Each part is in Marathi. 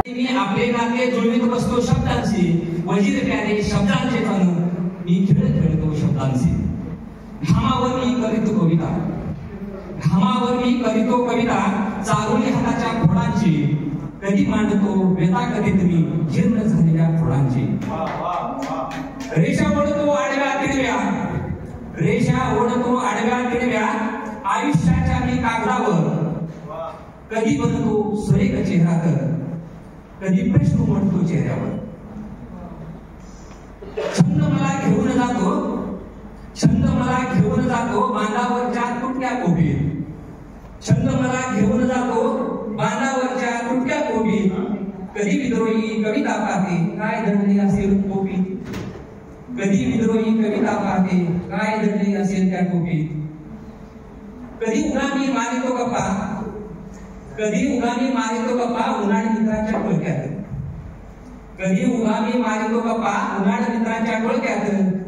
मी आपले नाते जुळवीत बसतो शब्दांशी, वजीर प्यारे शब्दांचे तनु मी खेळत खेळतो शब्दांशी. घामावर मी करीतो कविता, घामावर मी करीतो कविता, चारोळी हाताच्या फोडांची. कधी मांडतो वेता कधीत मी जीर्ण झालेल्या फोडांची. रेषा ओढतो आडव्या तिडव्या, रेषा ओढतो आडव्या तिडव्या, आयुष्याच्या मी कागदावर. कधी बनतो सुरेख चेहरा तर, कधी प्रश्न उमटतो चेहऱ्यावर. छंद मला घेऊन जातो, छंद मला घेऊन जातो बांधावरच्या तुटक्या कोपीत. छंद मला घेऊन जातो बांधावरच्या तुटक्या कोपीत. कधी विद्रोही कविता पाहते काय दडले असेल कोपीत. कधी विद्रोही कविता पाहते काय दडले असेल त्या कोपीत. कधी उगामी मारितो गप्पा, कधी उगामी मारितो गप्पा उन्हाळ मित्रांच्या डोक्यात. कधी उगामी मारितो गप्पा उन्हाळ मित्रांच्या डोक्यात.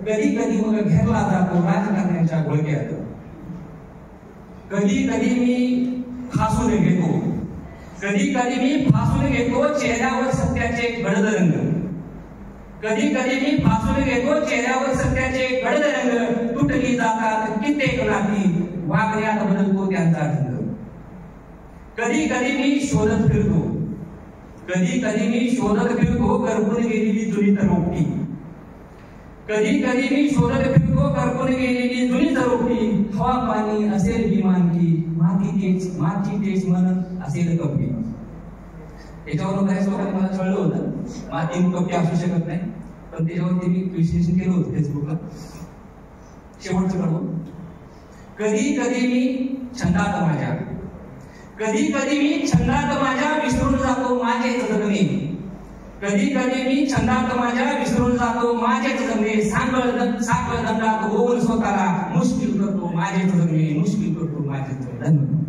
कधी कधी मग घेरला जातो राजकारण्यांच्या डोक्यात. कधी कधी मी फासून घेतो, कधी कधी मी फासून घेतो चेहऱ्यावर सत्याचे गडद रंग. कधी कधी मी फासून घेतो चेहऱ्यावर सत्याचे गडद रंग. तुटली जातात कित्येक नाती वागण्यात बदलतो त्यांचा ढंग. कधी कधी मी शोधत फिरतो, कधी कधी मी शोधत फिरतो करपून गेलेली जुनी तरोपटी. कधी कधी मी शोधत फिरतो करपून गेलेली जुनी तरोपटी. हवा पाणी असेल विमानकी, माती तेच मन असेल कपटी. याच्यावरून बऱ्याच लोकांनी मला कळलं होतं माती कपटी असू शकत नाही, पण त्याच्यावरती मी विश्लेषण केलं होतं फेसबुकला. शेवटचं कडवं. कधी कधी मी छंदात माझ्या, कधी कधी मी छंदात माझ्या विसरून जातो माझेच जगणे. कधी कधी मी छंदात माझ्या विसरून जातो माझेच जगणे. साखळ दंडात होऊन स्वतःला मुश्किल करतो माझेच जगणे, मुश्किल करतो माझेच जगणे.